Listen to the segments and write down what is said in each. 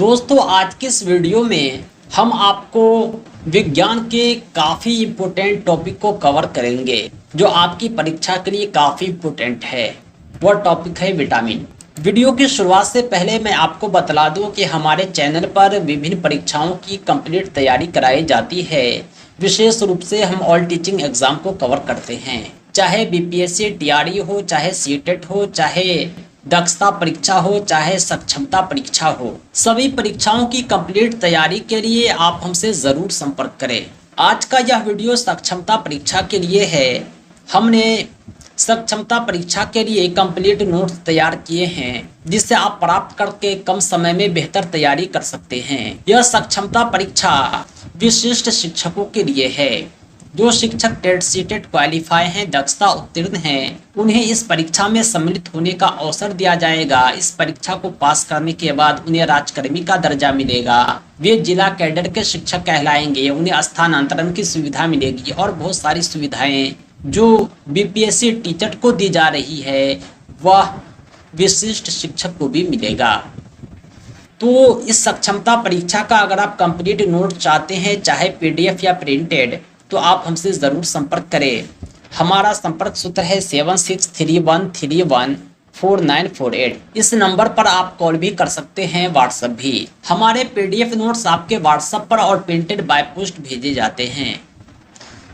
दोस्तों आज के इस वीडियो में हम आपको विज्ञान के काफ़ी इम्पोर्टेंट टॉपिक को कवर करेंगे जो आपकी परीक्षा के लिए काफ़ी इम्पोर्टेंट है। वह टॉपिक है विटामिन। वीडियो की शुरुआत से पहले मैं आपको बतला दूं कि हमारे चैनल पर विभिन्न परीक्षाओं की कंप्लीट तैयारी कराई जाती है। विशेष रूप से हम ऑल टीचिंग एग्ज़ाम को कवर करते हैं, चाहे बीपीएससी टीआरई हो, चाहे सीटेट हो, चाहे दक्षता परीक्षा हो, चाहे सक्षमता परीक्षा हो। सभी परीक्षाओं की कंप्लीट तैयारी के लिए आप हमसे ज़रूर संपर्क करें। आज का यह वीडियो सक्षमता परीक्षा के लिए है। हमने सक्षमता परीक्षा के लिए कंप्लीट नोट्स तैयार किए हैं जिससे आप प्राप्त करके कम समय में बेहतर तैयारी कर सकते हैं। यह सक्षमता परीक्षा विशिष्ट शिक्षकों के लिए है। जो शिक्षक टेट सीटेट क्वालिफाई हैं, दक्षता उत्तीर्ण हैं, उन्हें इस परीक्षा में सम्मिलित होने का अवसर दिया जाएगा। इस परीक्षा को पास करने के बाद उन्हें राजकर्मी का दर्जा मिलेगा। वे जिला कैडर के शिक्षक कहलाएंगे। उन्हें स्थानांतरण की सुविधा मिलेगी और बहुत सारी सुविधाएं जो बीपीएससी टीचर को दी जा रही है वह विशिष्ट शिक्षक को भी मिलेगा। तो इस सक्षमता परीक्षा का अगर आप कंप्लीट नोट चाहते हैं, चाहे पीडीएफ या प्रिंटेड, तो आप हमसे ज़रूर संपर्क करें। हमारा संपर्क सूत्र है 7631314948। इस नंबर पर आप कॉल भी कर सकते हैं, व्हाट्सएप भी। हमारे पीडीएफ नोट्स आपके व्हाट्सएप पर और प्रिंटेड बाय पोस्ट भेजे जाते हैं।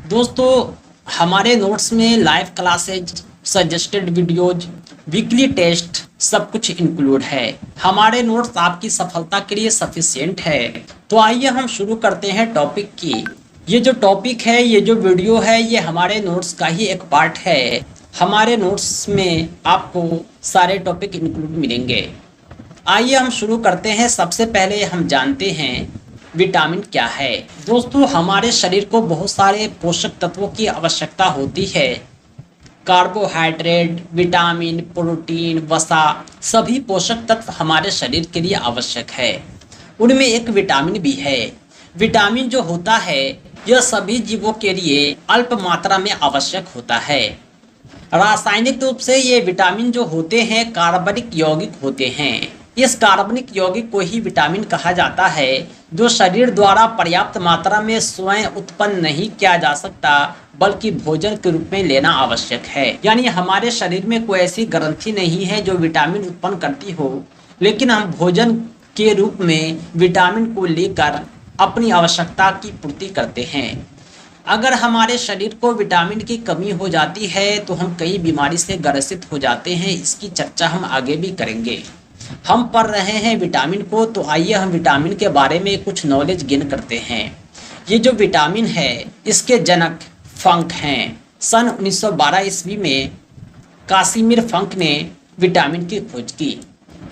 दोस्तों हमारे नोट्स में live classes, suggested videos, weekly test सब कुछ इंक्लूड है। हमारे नोट्स आपकी सफलता के लिए सफिशिएंट है। तो आइए हम शुरू करते हैं टॉपिक की। ये जो टॉपिक है, ये जो वीडियो है, ये हमारे नोट्स का ही एक पार्ट है। हमारे नोट्स में आपको सारे टॉपिक इंक्लूड मिलेंगे। आइए हम शुरू करते हैं। सबसे पहले हम जानते हैं विटामिन क्या है। दोस्तों हमारे शरीर को बहुत सारे पोषक तत्वों की आवश्यकता होती है। कार्बोहाइड्रेट, विटामिन, प्रोटीन, वसा, सभी पोषक तत्व हमारे शरीर के लिए आवश्यक है। उनमें एक विटामिन भी है। विटामिन जो होता है यह सभी जीवों के लिए अल्प मात्रा में आवश्यक होता है। रासायनिक रूप से ये विटामिन जो होते हैं कार्बनिक यौगिक होते हैं। इस कार्बनिक यौगिक को ही विटामिन कहा जाता है जो शरीर द्वारा पर्याप्त मात्रा में स्वयं उत्पन्न नहीं किया जा सकता बल्कि भोजन के रूप में लेना आवश्यक है। यानी हमारे शरीर में कोई ऐसी ग्रंथि नहीं है जो विटामिन उत्पन्न करती हो, लेकिन हम भोजन के रूप में विटामिन को लेकर अपनी आवश्यकता की पूर्ति करते हैं। अगर हमारे शरीर को विटामिन की कमी हो जाती है तो हम कई बीमारी से ग्रसित हो जाते हैं। इसकी चर्चा हम आगे भी करेंगे। हम पढ़ रहे हैं विटामिन को, तो आइए हम विटामिन के बारे में कुछ नॉलेज गेन करते हैं। ये जो विटामिन है इसके जनक फंक हैं। सन 1912 ईस्वी में कासिमिर फंक ने विटामिन की खोज की।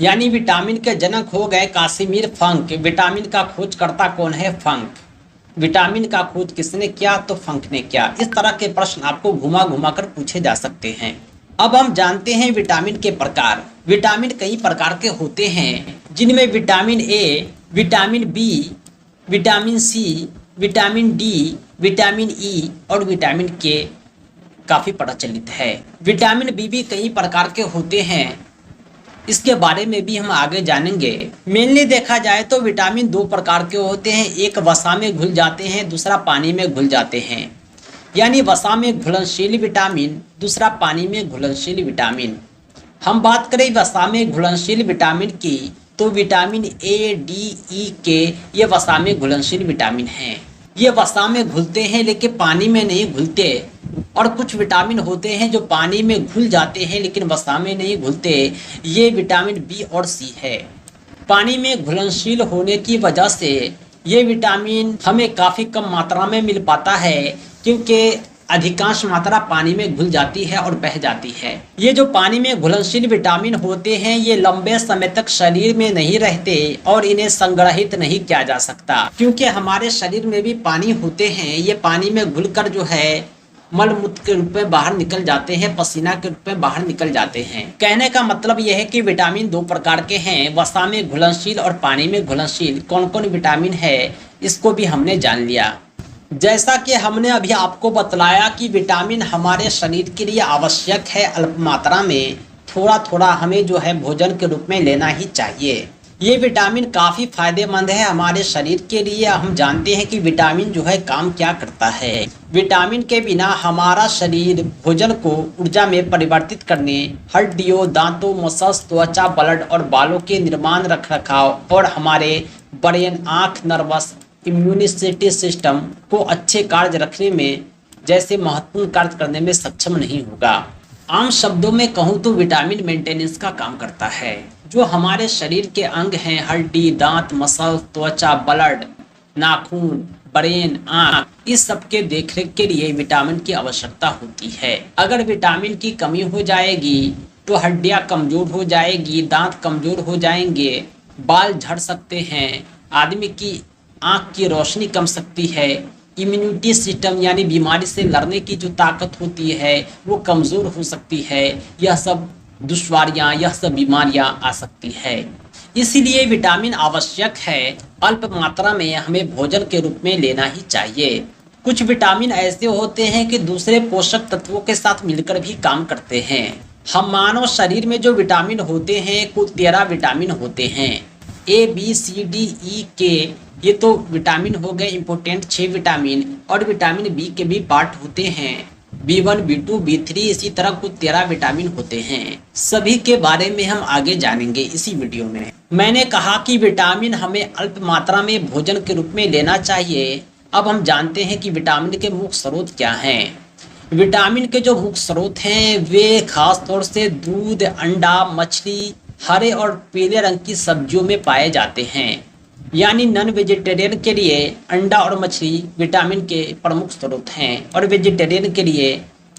यानी विटामिन के जनक हो गए कासिमिर फंक। विटामिन का खोजकर्ता कौन है? फंक। विटामिन का खोज किसने किया? तो फंक ने किया। इस तरह के प्रश्न आपको घुमा घुमा कर पूछे जा सकते हैं। अब हम जानते हैं विटामिन के प्रकार। विटामिन कई प्रकार के होते हैं जिनमें vitamin A, vitamin B, vitamin C, vitamin D, vitamin E और विटामिन के काफ़ी प्रचलित है। विटामिन बी भी कई प्रकार के होते हैं, इसके बारे में भी हम आगे जानेंगे। मेनली देखा जाए तो विटामिन दो प्रकार के होते हैं। एक वसा में घुल जाते हैं, दूसरा पानी में घुल जाते हैं। यानी वसा में घुलनशील विटामिन, दूसरा पानी में घुलनशील विटामिन। हम बात करें वसा में घुलनशील विटामिन की तो विटामिन ए, डी, ई के ये वसा में घुलनशील विटामिन हैं। ये वसा में घुलते हैं लेकिन पानी में नहीं घुलते। और कुछ विटामिन होते हैं जो पानी में घुल जाते हैं लेकिन वसा में नहीं घुलते। ये विटामिन बी और सी है। पानी में घुलनशील होने की वजह से ये विटामिन हमें काफ़ी कम मात्रा में मिल पाता है क्योंकि अधिकांश मात्रा पानी में घुल जाती है और बह जाती है। ये जो पानी में घुलनशील विटामिन होते हैं ये लंबे समय तक शरीर में नहीं रहते और इन्हें संग्रहित नहीं किया जा सकता क्योंकि हमारे शरीर में भी पानी होते हैं। ये पानी में घुलकर जो है मलमूत्र के रूप में बाहर निकल जाते हैं, पसीना के रूप में बाहर निकल जाते हैं। कहने का मतलब यह है कि विटामिन दो प्रकार के हैं, वसा में घुलनशील और पानी में घुलनशील। कौन कौन विटामिन है इसको भी हमने जान लिया। जैसा कि हमने अभी आपको बतलाया कि विटामिन हमारे शरीर के लिए आवश्यक है अल्प मात्रा में, थोड़ा थोड़ा हमें जो है भोजन के रूप में लेना ही चाहिए। ये विटामिन काफ़ी फायदेमंद है हमारे शरीर के लिए। हम जानते हैं कि विटामिन जो है काम क्या करता है। विटामिन के बिना हमारा शरीर भोजन को ऊर्जा में परिवर्तित करने, हड्डियों, दांतों, मसल्स, त्वचा, ब्लड और बालों के निर्माण, रखरखाव और हमारे ब्रेन, आँख, नर्वस, इम्यूनिटी सिस्टम को अच्छे कार्य रखने में जैसे महत्वपूर्ण कार्य करने में सक्षम नहीं होगा। आम शब्दों में कहूँ तो विटामिन मेंटेनेंस का काम करता है। जो हमारे शरीर के अंग हैं, हड्डी, दांत, मसल, त्वचा, ब्लड, नाखून, ब्रेन, आँख, इस सब के देखरेख के लिए विटामिन की आवश्यकता होती है। अगर विटामिन की कमी हो जाएगी तो हड्डियाँ कमजोर हो जाएगी, दांत कमजोर हो जाएंगे, बाल झड़ सकते हैं, आदमी की आँख की रोशनी कम सकती है, इम्यूनिटी सिस्टम यानी बीमारी से लड़ने की जो ताकत होती है वो कमज़ोर हो सकती है। यह सब दुश्वारियाँ, यह सब बीमारियाँ आ सकती है। इसीलिए विटामिन आवश्यक है। अल्प मात्रा में हमें भोजन के रूप में लेना ही चाहिए। कुछ विटामिन ऐसे होते हैं कि दूसरे पोषक तत्वों के साथ मिलकर भी काम करते हैं। हम मानव शरीर में जो विटामिन होते हैं कुल 13 विटामिन होते हैं। A, B, C, D, E, K ये तो विटामिन हो गए इम्पोर्टेंट 6 विटामिन, और विटामिन बी के भी पार्ट होते हैं, B1, B2, B3, इसी तरह कुल 13 विटामिन होते हैं। सभी के बारे में हम आगे जानेंगे इसी वीडियो में। मैंने कहा कि विटामिन हमें अल्प मात्रा में भोजन के रूप में लेना चाहिए। अब हम जानते हैं कि विटामिन के मुख्य स्रोत क्या हैं। विटामिन के जो मुख्य स्रोत हैं वे खास तौर से दूध, अंडा, मछली, हरे और पीले रंग की सब्जियों में पाए जाते हैं। यानी नॉन वेजिटेरियन के लिए अंडा और मछली विटामिन के प्रमुख स्रोत हैं, और वेजिटेरियन के लिए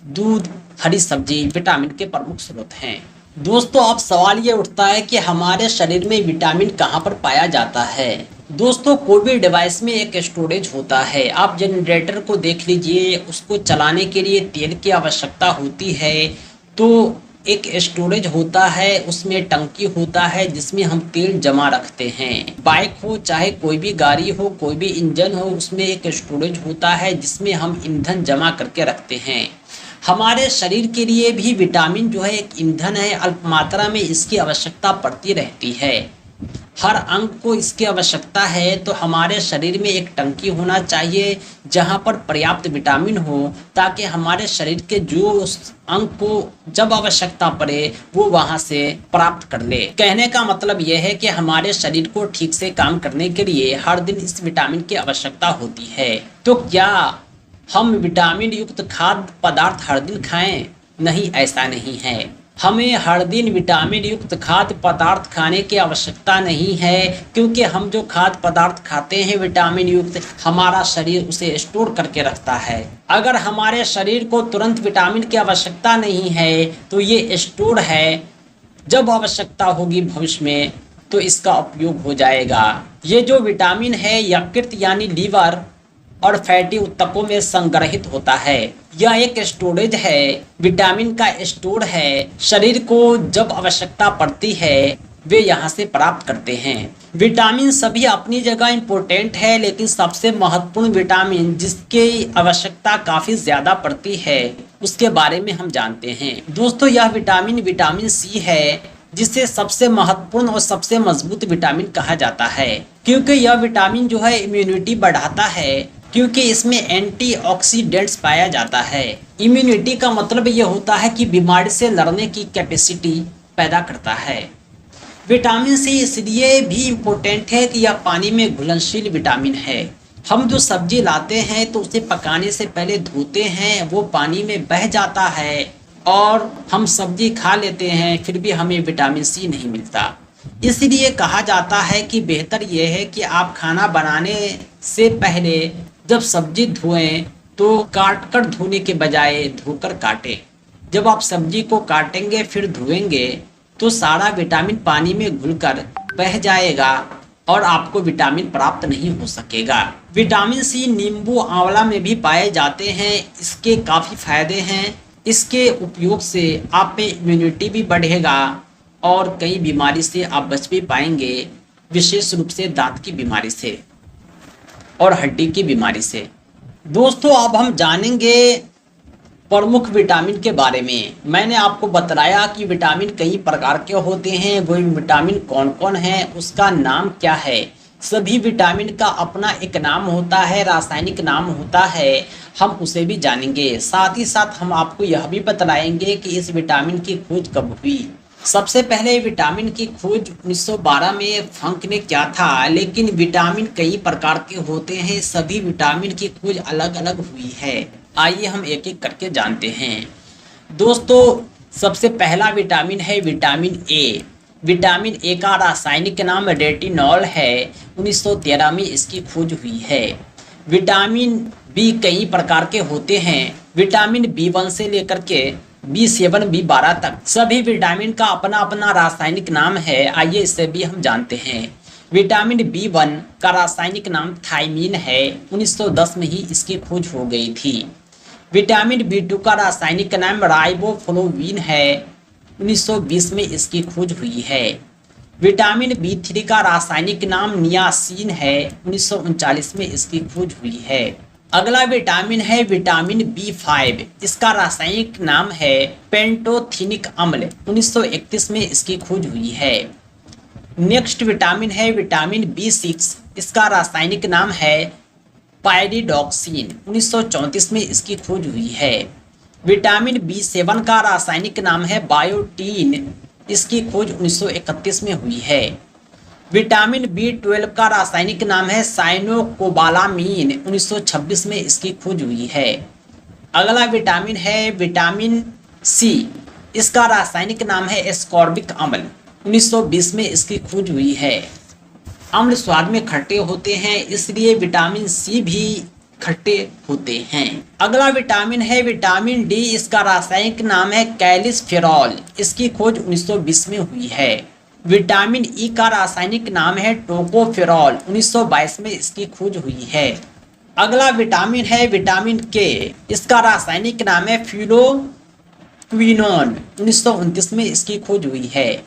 दूध, हरी सब्जी विटामिन के प्रमुख स्रोत हैं। दोस्तों, अब सवाल ये उठता है कि हमारे शरीर में विटामिन कहाँ पर पाया जाता है। दोस्तों, कोई भी डिवाइस में एक स्टोरेज होता है। आप जनरेटर को देख लीजिए, उसको चलाने के लिए तेल की आवश्यकता होती है, तो एक स्टोरेज होता है, उसमें टंकी होता है जिसमें हम तेल जमा रखते हैं। बाइक हो चाहे कोई भी गाड़ी हो, कोई भी इंजन हो, उसमें एक स्टोरेज होता है जिसमें हम ईंधन जमा करके रखते हैं। हमारे शरीर के लिए भी विटामिन जो है एक ईंधन है। अल्प मात्रा में इसकी आवश्यकता पड़ती रहती है। हर अंग को इसकी आवश्यकता है, तो हमारे शरीर में एक टंकी होना चाहिए जहां पर पर्याप्त विटामिन हो, ताकि हमारे शरीर के जो उस अंग को जब आवश्यकता पड़े वो वहां से प्राप्त कर ले। कहने का मतलब यह है कि हमारे शरीर को ठीक से काम करने के लिए हर दिन इस विटामिन की आवश्यकता होती है। तो क्या हम विटामिन युक्त खाद्य पदार्थ हर दिन खाएं? नहीं, ऐसा नहीं है। हमें हर दिन विटामिन युक्त खाद्य पदार्थ खाने की आवश्यकता नहीं है, क्योंकि हम जो खाद्य पदार्थ खाते हैं विटामिन युक्त, हमारा शरीर उसे स्टोर करके रखता है। अगर हमारे शरीर को तुरंत विटामिन की आवश्यकता नहीं है तो ये स्टोर है, जब आवश्यकता होगी भविष्य में तो इसका उपयोग हो जाएगा। ये जो विटामिन है यकृत यानी लीवर और फैटी ऊतकों में संग्रहित होता है। यह एक स्टोरेज है, विटामिन का स्टोर है। शरीर को जब आवश्यकता पड़ती है वे यहाँ से प्राप्त करते हैं। विटामिन सभी अपनी जगह इम्पोर्टेंट है, लेकिन सबसे महत्वपूर्ण विटामिन जिसकी आवश्यकता काफ़ी ज़्यादा पड़ती है उसके बारे में हम जानते हैं। दोस्तों, यह विटामिन सी है, जिसे सबसे महत्वपूर्ण और सबसे मजबूत विटामिन कहा जाता है, क्योंकि यह विटामिन जो है इम्यूनिटी बढ़ाता है, क्योंकि इसमें एंटीऑक्सीडेंट्स पाया जाता है। इम्यूनिटी का मतलब ये होता है कि बीमारी से लड़ने की कैपेसिटी पैदा करता है। विटामिन सी इसलिए भी इम्पोर्टेंट है कि यह पानी में घुलनशील विटामिन है। हम जो सब्जी लाते हैं तो उसे पकाने से पहले धोते हैं, वो पानी में बह जाता है और हम सब्जी खा लेते हैं, फिर भी हमें विटामिन सी नहीं मिलता। इसलिए कहा जाता है कि बेहतर यह है कि आप खाना बनाने से पहले जब सब्जी धोएं तो काट कर धोने के बजाय धोकर काटें। जब आप सब्जी को काटेंगे फिर धोएंगे तो सारा विटामिन पानी में घुलकर बह जाएगा और आपको विटामिन प्राप्त नहीं हो सकेगा। विटामिन सी नींबू, आंवला में भी पाए जाते हैं। इसके काफ़ी फायदे हैं। इसके उपयोग से आप में इम्यूनिटी भी बढ़ेगा और कई बीमारी से आप बच भी पाएंगे, विशेष रूप से दांत की बीमारी से और हड्डी की बीमारी से। दोस्तों, अब हम जानेंगे प्रमुख विटामिन के बारे में मैंने आपको बताया कि विटामिन कई प्रकार के होते हैं। वो विटामिन कौन कौन है, उसका नाम क्या है। सभी विटामिन का अपना एक नाम होता है, रासायनिक नाम होता है, हम उसे भी जानेंगे। साथ ही साथ हम आपको यह भी बतलाएंगे कि इस विटामिन की खोज कब हुई। सबसे पहले विटामिन की खोज 1912 में फंक ने किया था, लेकिन विटामिन कई प्रकार के होते हैं, सभी विटामिन की खोज अलग अलग हुई है। आइए हम एक एक करके जानते हैं। दोस्तों, सबसे पहला विटामिन है विटामिन ए। विटामिन ए का रासायनिक नाम रेटिनॉल है। 1913 में इसकी खोज हुई है। विटामिन बी कई प्रकार के होते हैं। विटामिन बी1 से लेकर के बी7 बी12 तक सभी विटामिन का अपना अपना रासायनिक नाम है। आइए इसे भी हम जानते हैं। विटामिन बी1 का रासायनिक नाम थायमीन है। 1910 में ही इसकी खोज हो गई थी। विटामिन बी2 का रासायनिक नाम राइबोफ्लोविन है। 1920 में इसकी खोज हुई है। विटामिन बी3 का रासायनिक नाम नियासिन है। 1939 में इसकी खोज हुई है। अगला विटामिन है विटामिन बी5। इसका रासायनिक नाम है पेंटोथेनिक अम्ल। 1931 में इसकी खोज हुई है। नेक्स्ट विटामिन है विटामिन बी6। इसका रासायनिक नाम है पायरिडॉक्सिन। 1934 में इसकी खोज हुई है। विटामिन बी7 का रासायनिक नाम है बायोटीन। इसकी खोज 1931 में हुई है। विटामिन बी12 का रासायनिक नाम है साइनोकोबालामीन। 1926 में इसकी खोज हुई है। अगला विटामिन है विटामिन सी। इसका रासायनिक नाम है एस्कॉर्बिक अम्ल। 1920 में इसकी खोज हुई है। अम्ल स्वाद में खट्टे होते हैं, इसलिए विटामिन सी भी खट्टे होते हैं। अगला विटामिन है विटामिन डी। इसका रासायनिक नाम है कैल्सिफेरॉल। इसकी खोज 1920 में हुई है। विटामिन ई का रासायनिक नाम है टोकोफेरॉल। 1922 में इसकी खोज हुई है। अगला विटामिन है विटामिन के। इसका रासायनिक नाम है फिलोक्विनोन। 1929 में इसकी खोज हुई है।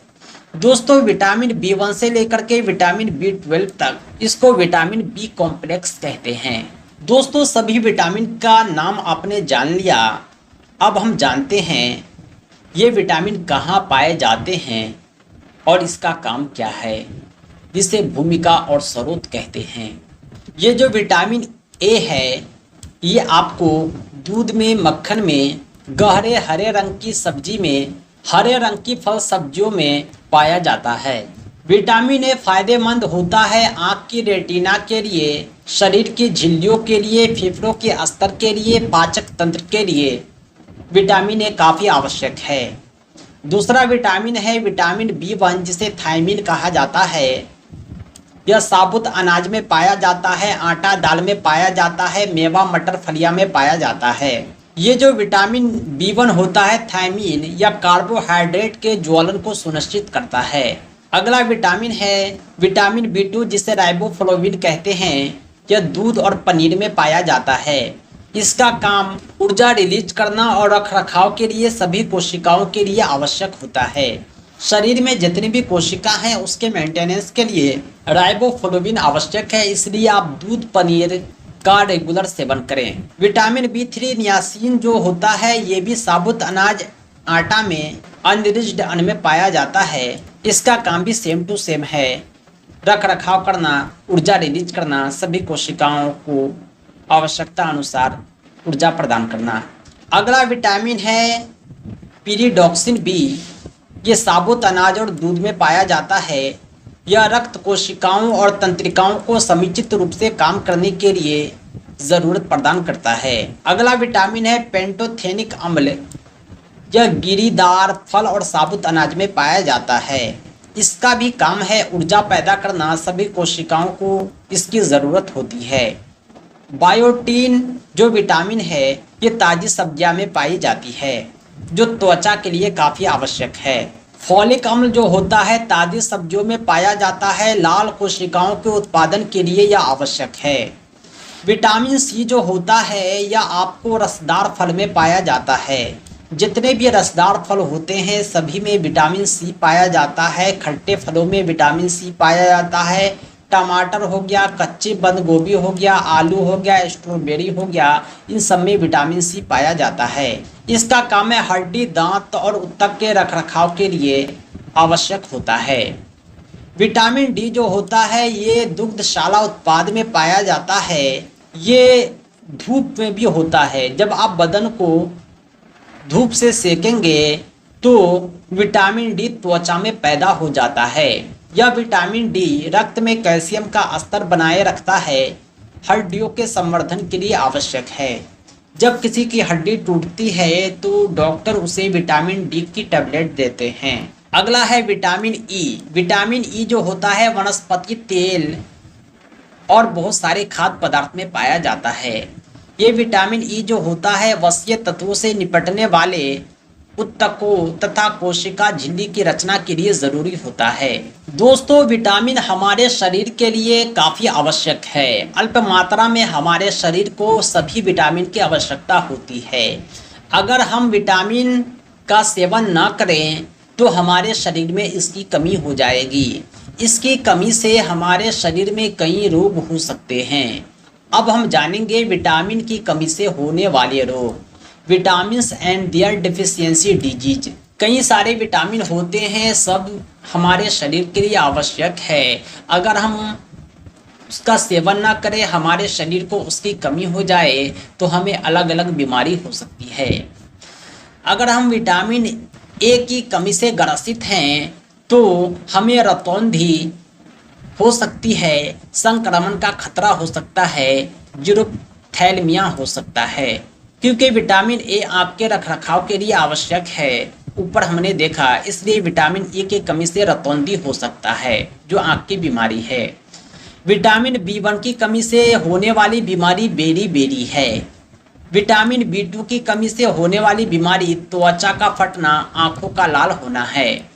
दोस्तों, विटामिन बी1 से लेकर के विटामिन बी12 तक इसको विटामिन बी कॉम्प्लेक्स कहते हैं। दोस्तों, सभी विटामिन का नाम आपने जान लिया। अब हम जानते हैं ये विटामिन कहाँ पाए जाते हैं और इसका काम क्या है, जिसे भूमिका और स्रोत कहते हैं। ये जो विटामिन ए है, ये आपको दूध में, मक्खन में, गहरे हरे रंग की सब्जी में, हरे रंग की फल सब्जियों में पाया जाता है। विटामिन ए फायदेमंद होता है आँख की रेटिना के लिए, शरीर की झिल्लियों के लिए, फेफड़ों के स्तर के लिए, पाचक तंत्र के लिए विटामिन ए काफ़ी आवश्यक है। दूसरा विटामिन है विटामिन बी1, जिसे थायमीन कहा जाता है। यह साबुत अनाज में पाया जाता है, आटा दाल में पाया जाता है, मेवा मटर फलिया में पाया जाता है। ये जो विटामिन बी1 होता है, थायमीन या कार्बोहाइड्रेट के ज्वलन को सुनिश्चित करता है। अगला विटामिन है विटामिन बी2, जिसे राइबोफ्लोविन कहते हैं। यह दूध और पनीर में पाया जाता है। इसका काम ऊर्जा रिलीज करना और रखरखाव के लिए सभी कोशिकाओं के लिए आवश्यक होता है। शरीर में जितनी भी कोशिका हैं, उसके मेंटेनेंस के लिए राइबोफ्लोविन आवश्यक है, इसलिए आप दूध पनीर का रेगुलर सेवन करें। विटामिन बी3 नियासिन जो होता है, ये भी साबुत अनाज, आटा में, अनरिच्ड अन्न में पाया जाता है। इसका काम भी सेम टू सेम है, रख रखाव करना, ऊर्जा रिलीज करना, सभी कोशिकाओं को आवश्यकता अनुसार ऊर्जा प्रदान करना। अगला विटामिन है पीरिडॉक्सिन बी। ये साबुत अनाज और दूध में पाया जाता है। यह रक्त कोशिकाओं और तंत्रिकाओं को समुचित रूप से काम करने के लिए ज़रूरत प्रदान करता है। अगला विटामिन है पेंटोथेनिक अम्ल। यह गिरीदार फल और साबुत अनाज में पाया जाता है। इसका भी काम है ऊर्जा पैदा करना, सभी कोशिकाओं को इसकी ज़रूरत होती है। बायोटीन जो विटामिन है, ये ताज़ी सब्जियां में पाई जाती है, जो त्वचा के लिए काफ़ी आवश्यक है। फॉलिक अम्ल जो होता है, ताज़ी सब्जियों में पाया जाता है, लाल कोशिकाओं के उत्पादन के लिए यह आवश्यक है। विटामिन सी जो होता है, यह आपको रसदार फल में पाया जाता है। जितने भी रसदार फल होते हैं, सभी में विटामिन सी पाया जाता है। खट्टे फलों में विटामिन सी पाया जाता है, टमाटर हो गया, कच्ची बंद गोभी हो गया, आलू हो गया, स्ट्रॉबेरी हो गया, इन सब में विटामिन सी पाया जाता है। इसका काम है हड्डी, दांत और ऊतक के रखरखाव के लिए आवश्यक होता है। विटामिन डी जो होता है ये दुग्धशाला उत्पाद में पाया जाता है। ये धूप में भी होता है। जब आप बदन को धूप से सेकेंगे तो विटामिन डी त्वचा में पैदा हो जाता है। यह विटामिन डी रक्त में कैल्शियम का स्तर बनाए रखता है, हड्डियों के संवर्धन के लिए आवश्यक है। जब किसी की हड्डी टूटती है तो डॉक्टर उसे विटामिन डी की टैबलेट देते हैं। अगला है विटामिन ई। विटामिन ई जो होता है वनस्पति तेल और बहुत सारे खाद्य पदार्थ में पाया जाता है। ये विटामिन ई जो होता है वसीय तत्वों से निपटने वाले ऊतकों तथा कोशिका झिल्ली की रचना के लिए जरूरी होता है। दोस्तों, विटामिन हमारे शरीर के लिए काफ़ी आवश्यक है। अल्प मात्रा में हमारे शरीर को सभी विटामिन की आवश्यकता होती है। अगर हम विटामिन का सेवन न करें तो हमारे शरीर में इसकी कमी हो जाएगी। इसकी कमी से हमारे शरीर में कई रोग हो सकते हैं। अब हम जानेंगे विटामिन की कमी से होने वाले रोग, vitamins and their deficiency disease. कई सारे विटामिन होते हैं, सब हमारे शरीर के लिए आवश्यक है। अगर हम उसका सेवन ना करें, हमारे शरीर को उसकी कमी हो जाए तो हमें अलग अलग बीमारी हो सकती है। अगर हम विटामिन ए की कमी से ग्रसित हैं तो हमें रतौंधी हो सकती है, संक्रमण का खतरा हो सकता है, जीरोथैलेमिया हो सकता है। क्योंकि विटामिन ए आपके रखरखाव के लिए आवश्यक है, ऊपर हमने देखा, इसलिए विटामिन ए की कमी से रतौंधी हो सकता है जो आँख की बीमारी है। विटामिन बी1 की कमी से होने वाली बीमारी बेरी है। विटामिन बी2 की कमी से होने वाली बीमारी त्वचा का फटना, आँखों का लाल होना है।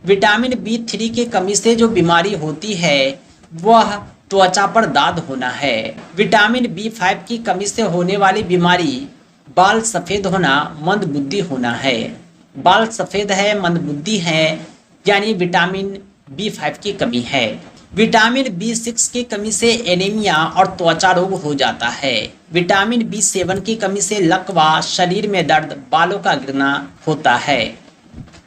विटामिन बी3 की कमी से जो बीमारी होती है वह त्वचा पर दाद होना है। विटामिन बी5 की कमी से होने वाली बीमारी बाल सफ़ेद होना, मंदबुद्धि होना है। बाल सफ़ेद है, मंदबुद्धि है, यानी विटामिन बी5 की कमी है। विटामिन बी6 की कमी से एनीमिया और त्वचा रोग हो जाता है। विटामिन बी7 की कमी से लकवा, शरीर में दर्द, बालों का गिरना होता है।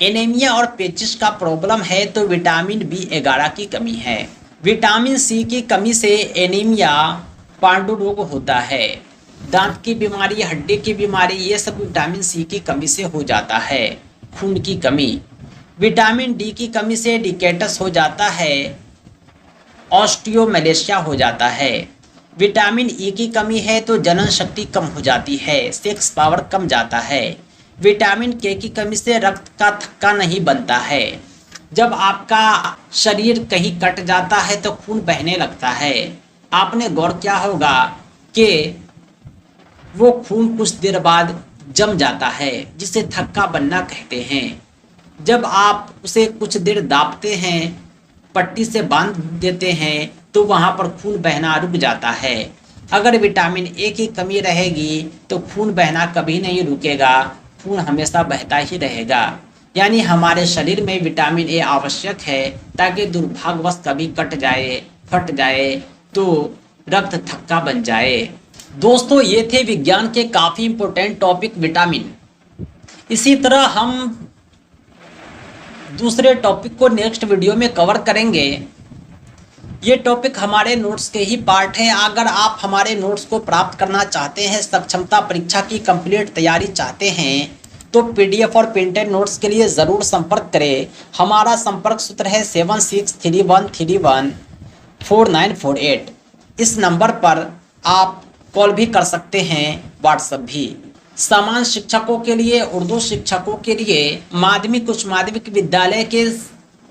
एनीमिया और पेचिश का प्रॉब्लम है तो विटामिन बी11 की कमी है। विटामिन सी की कमी से एनीमिया, पांडु रोग होता है। दांत की बीमारी, हड्डी की बीमारी, ये सब विटामिन सी की कमी से हो जाता है। खून की कमी, विटामिन डी की कमी से डिकेटस हो जाता है, ऑस्टियोमैलेशिया हो जाता है। विटामिन ई की कमी है तो जनन शक्ति कम हो जाती है, सेक्स पावर कम जाता है। विटामिन के की कमी से रक्त का थक्का नहीं बनता है। जब आपका शरीर कहीं कट जाता है तो खून बहने लगता है। आपने गौर किया होगा कि वो खून कुछ देर बाद जम जाता है, जिसे थक्का बनना कहते हैं। जब आप उसे कुछ देर दाबते हैं, पट्टी से बांध देते हैं तो वहाँ पर खून बहना रुक जाता है। अगर विटामिन ए की कमी रहेगी तो खून बहना कभी नहीं रुकेगा, खून हमेशा बहता ही रहेगा। यानी हमारे शरीर में विटामिन ए आवश्यक है ताकि दुर्भाग्यवश कभी कट जाए, फट जाए तो रक्त थक्का बन जाए। दोस्तों, ये थे विज्ञान के काफ़ी इम्पोर्टेंट टॉपिक विटामिन। इसी तरह हम दूसरे टॉपिक को नेक्स्ट वीडियो में कवर करेंगे। ये टॉपिक हमारे नोट्स के ही पार्ट है। अगर आप हमारे नोट्स को प्राप्त करना चाहते हैं, सक्षमता परीक्षा की कंप्लीट तैयारी चाहते हैं, तो पीडीएफ और प्रिंटेड नोट्स के लिए ज़रूर संपर्क करें। हमारा संपर्क सूत्र है 7631314948। इस नंबर पर आप कॉल भी कर सकते हैं, व्हाट्सएप भी। सामान्य शिक्षकों के लिए, उर्दू शिक्षकों के लिए, माध्यमिक उच्च माध्यमिक विद्यालय के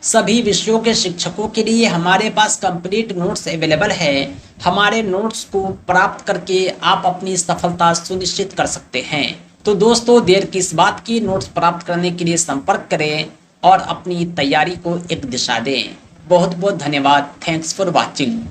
सभी विषयों के शिक्षकों के लिए हमारे पास कंप्लीट नोट्स अवेलेबल है। हमारे नोट्स को प्राप्त करके आप अपनी सफलता सुनिश्चित कर सकते हैं। तो दोस्तों, देर किस बात की, नोट्स प्राप्त करने के लिए संपर्क करें और अपनी तैयारी को एक दिशा दें। बहुत बहुत धन्यवाद। Thanks for watching.